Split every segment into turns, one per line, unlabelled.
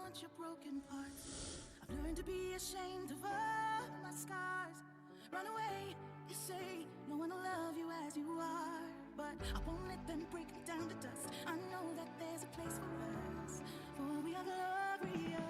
want your broken parts. I've learned to be ashamed of all my scars. Run away, you say, no one will love you as you are. But I won't let them break me down to dust. I know that there's a place for us, for we are glorious.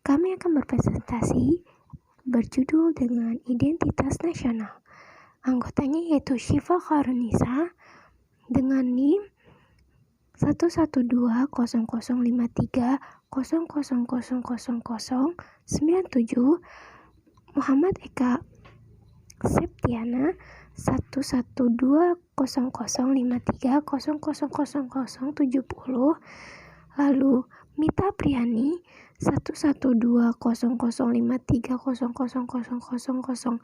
Kami akan berpresentasi berjudul dengan Identitas Nasional. Anggotanya yaitu Syifa Khairunisa dengan NIM 1120053000097, Muhammad Eka Septiana 1120053000070, lalu Mita Priani 1120053000086.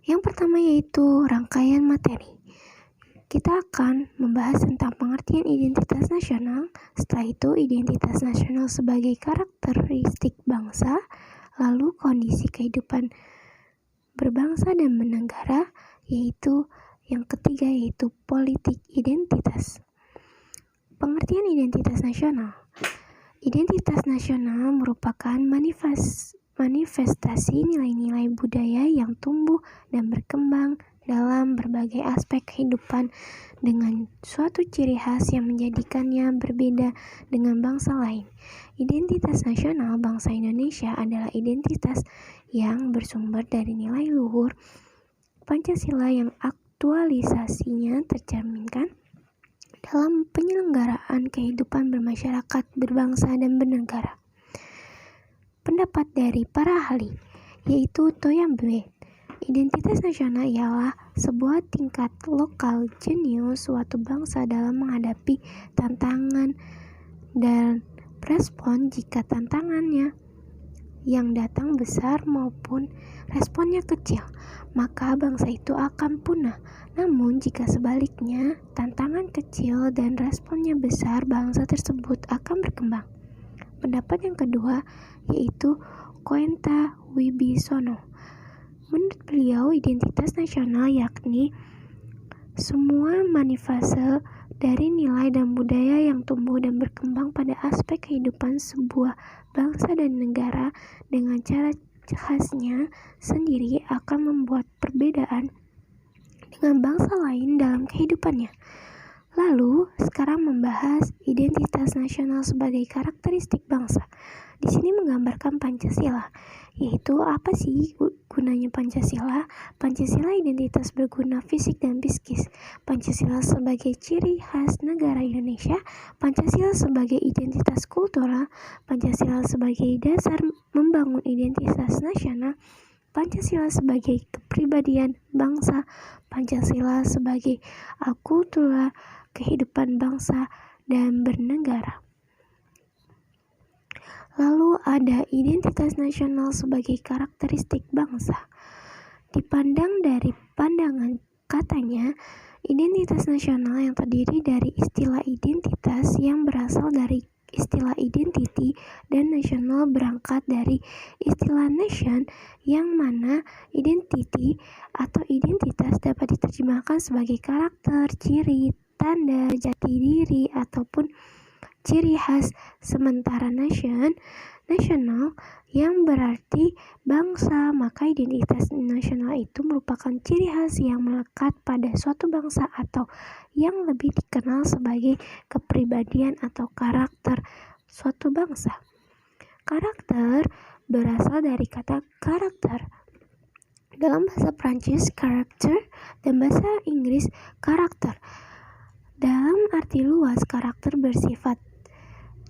Yang pertama yaitu rangkaian materi. Kita akan membahas tentang pengertian identitas nasional, setelah itu identitas nasional sebagai karakteristik bangsa, lalu kondisi kehidupan berbangsa dan bernegara, yaitu yang ketiga yaitu politik identitas. Pengertian identitas nasional. Identitas nasional merupakan manifestasi nilai-nilai budaya yang tumbuh dan berkembang dalam berbagai aspek kehidupan dengan suatu ciri khas yang menjadikannya berbeda dengan bangsa lain. Identitas nasional bangsa Indonesia adalah identitas yang bersumber dari nilai luhur Pancasila yang aktualisasinya tercerminkan dalam penyelenggaraan kehidupan bermasyarakat, berbangsa, dan bernegara. Pendapat dari para ahli, yaitu Toyambe, identitas nasional ialah sebuah tingkat lokal jenius suatu bangsa dalam menghadapi tantangan dan respon jika tantangannya yang datang besar maupun responnya kecil, maka bangsa itu akan punah. Namun jika sebaliknya, tantangan kecil dan responnya besar, bangsa tersebut akan berkembang. Pendapat yang kedua yaitu Koenta Wibisono. Menurut beliau, identitas nasional yakni semua manifestasi dari nilai dan budaya yang tumbuh dan berkembang pada aspek kehidupan sebuah bangsa dan negara dengan cara khasnya sendiri akan membuat perbedaan dengan bangsa lain dalam kehidupannya. Lalu, sekarang membahas identitas nasional sebagai karakteristik bangsa. Di sini menggambarkan Pancasila, yaitu apa sih gunanya Pancasila? Pancasila identitas berguna fisik dan psikis. Pancasila sebagai ciri khas negara Indonesia. Pancasila sebagai identitas kultural. Pancasila sebagai dasar membangun identitas nasional. Pancasila sebagai kepribadian bangsa. Pancasila sebagai akultura kehidupan bangsa dan bernegara. Lalu ada identitas nasional sebagai karakteristik bangsa. Dipandang dari pandangan katanya, identitas nasional yang terdiri dari istilah identitas yang berasal dari istilah identity dan nasional berangkat dari istilah nation, yang mana identity atau identitas dapat diterjemahkan sebagai karakter, ciri, tanda, jati diri, ataupun ciri khas, sementara nasional yang berarti bangsa, maka identitas nasional itu merupakan ciri khas yang melekat pada suatu bangsa atau yang lebih dikenal sebagai kepribadian atau karakter suatu bangsa. Karakter berasal dari kata karakter. Dalam bahasa Prancis, character, dan bahasa Inggris, karakter. Dalam arti luas, karakter bersifat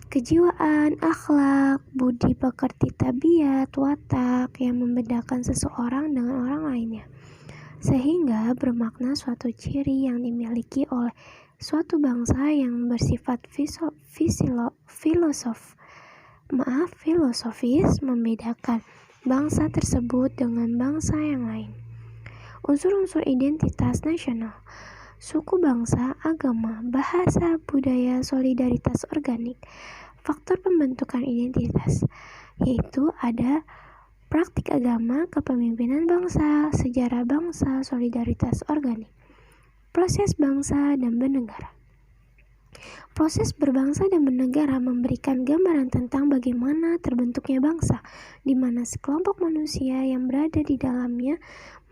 kejiwaan, akhlak, budi pekerti, tabiat, watak yang membedakan seseorang dengan orang lainnya. sehingga bermakna suatu ciri yang dimiliki oleh suatu bangsa yang bersifat filosofis membedakan bangsa tersebut dengan bangsa yang lain. Unsur-unsur identitas nasional, suku bangsa, agama, bahasa, budaya, solidaritas organik. Faktor pembentukan identitas, yaitu ada praktik agama, kepemimpinan bangsa, sejarah bangsa, solidaritas organik. Proses bangsa dan bernegara. Proses berbangsa dan bernegara memberikan gambaran tentang bagaimana terbentuknya bangsa, di mana sekelompok manusia yang berada di dalamnya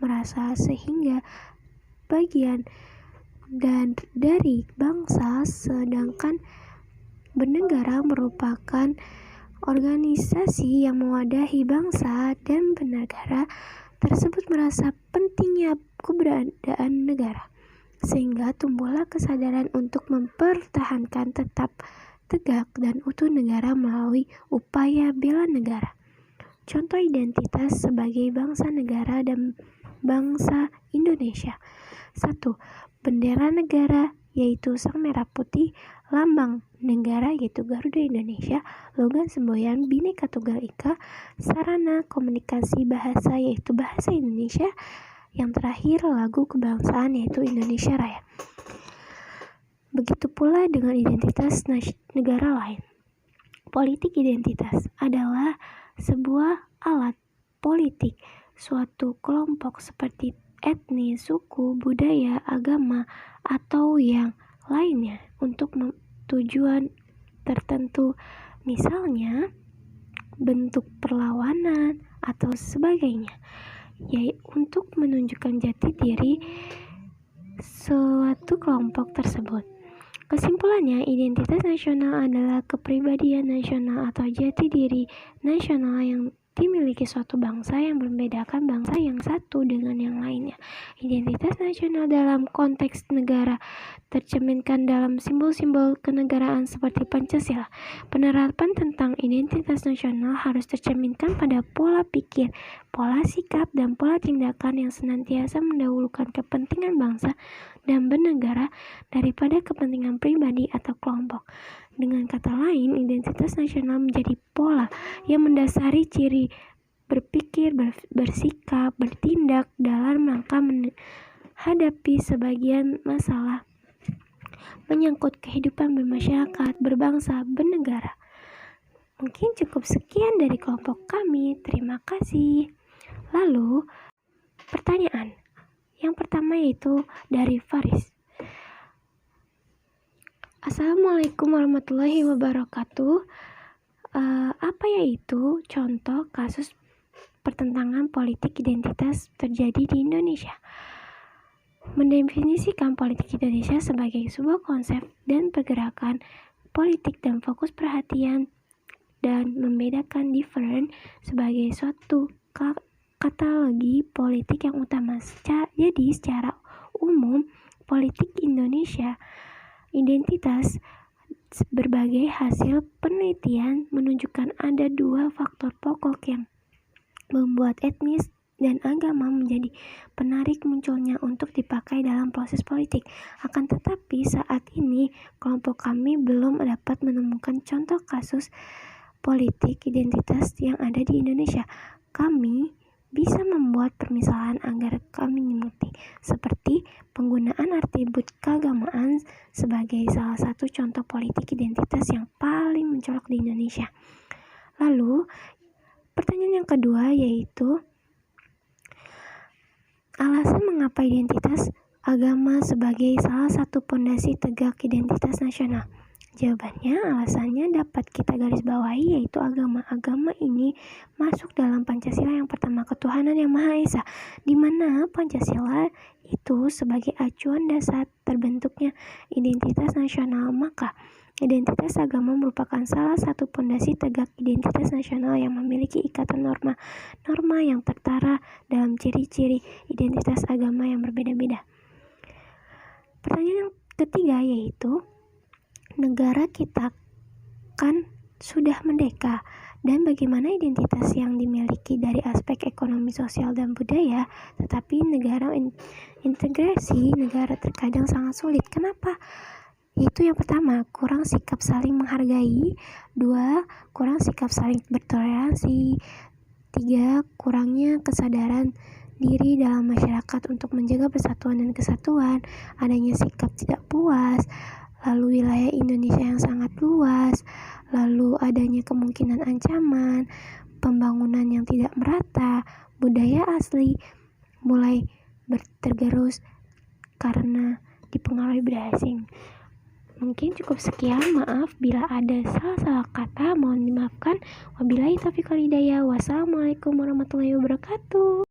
merasa sehingga bagian dan dari bangsa, sedangkan bernegara merupakan organisasi yang mewadahi bangsa dan bernegara tersebut merasa pentingnya keberadaan negara, sehingga tumbuhlah kesadaran untuk mempertahankan tetap tegak dan utuh negara melalui upaya bela negara. Contoh identitas sebagai bangsa negara dan bangsa Indonesia. 1. Bendera negara yaitu sang merah putih, lambang negara yaitu Garuda Indonesia, logan semboyan Bhinneka Tunggal Ika, sarana komunikasi bahasa yaitu bahasa Indonesia, yang terakhir lagu kebangsaan yaitu Indonesia Raya. Begitu pula dengan identitas negara lain. Politik identitas adalah sebuah alat politik suatu kelompok seperti etnis, suku, budaya, agama, atau yang lainnya untuk tujuan tertentu, misalnya bentuk perlawanan atau sebagainya, yaitu untuk menunjukkan jati diri suatu kelompok tersebut. Kesimpulannya, identitas nasional adalah kepribadian nasional atau jati diri nasional yang dimiliki suatu bangsa yang membedakan bangsa yang satu dengan yang lainnya. Identitas nasional dalam konteks negara tercerminkan dalam simbol-simbol kenegaraan seperti Pancasila. Penerapan tentang identitas nasional harus tercerminkan pada pola pikir, pola sikap, dan pola tindakan yang senantiasa mendahulukan kepentingan bangsa dan bernegara daripada kepentingan pribadi atau kelompok. Dengan kata lain, identitas nasional menjadi pola yang mendasari ciri berpikir, bersikap, bertindak dalam rangka menghadapi sebagian masalah menyangkut kehidupan bermasyarakat, berbangsa, bernegara. Mungkin cukup sekian dari kelompok kami. Terima kasih. Lalu, pertanyaan. Yang pertama yaitu dari Faris. Assalamualaikum warahmatullahi wabarakatuh. Apa yaitu contoh kasus pertentangan politik identitas terjadi di Indonesia? Mendefinisikan politik Indonesia sebagai sebuah konsep dan pergerakan politik dan fokus perhatian dan membedakan different sebagai suatu katalogi politik yang utama. Jadi secara umum politik Indonesia identitas berbagai hasil penelitian menunjukkan ada dua faktor pokok yang membuat etnis dan agama menjadi penarik munculnya untuk dipakai dalam proses politik. Akan tetapi saat ini kelompok kami belum dapat menemukan contoh kasus politik identitas yang ada di Indonesia. Kami bisa membuat permisalan agar kami mengerti, seperti penggunaan atribut keagamaan sebagai salah satu contoh politik identitas yang paling mencolok di Indonesia. Lalu, pertanyaan yang kedua yaitu alasan mengapa identitas agama sebagai salah satu pondasi tegak identitas nasional. Jawabannya, alasannya dapat kita garis bawahi yaitu agama. Agama ini masuk dalam Pancasila yang pertama, ketuhanan yang Maha Esa, di mana Pancasila itu sebagai acuan dasar terbentuknya identitas nasional. Maka, identitas agama merupakan salah satu pondasi tegak identitas nasional yang memiliki ikatan norma yang tertara dalam ciri-ciri identitas agama yang berbeda-beda. Pertanyaan yang ketiga yaitu negara kita kan sudah merdeka dan bagaimana identitas yang dimiliki dari aspek ekonomi, sosial, dan budaya. Tetapi integrasi negara terkadang sangat sulit. Kenapa? Yaitu yang pertama, kurang sikap saling menghargai. 2, kurang sikap saling bertoleransi. 3, kurangnya kesadaran diri dalam masyarakat untuk menjaga persatuan dan kesatuan. Adanya sikap tidak puas. Lalu wilayah Indonesia yang sangat luas. Lalu adanya kemungkinan ancaman, pembangunan yang tidak merata, budaya asli mulai tergerus karena dipengaruhi budaya asing. Mungkin cukup sekian, maaf bila ada salah-salah kata, mohon dimaafkan. Wabillahi taufiq wal hidayah. Wassalamualaikum warahmatullahi wabarakatuh.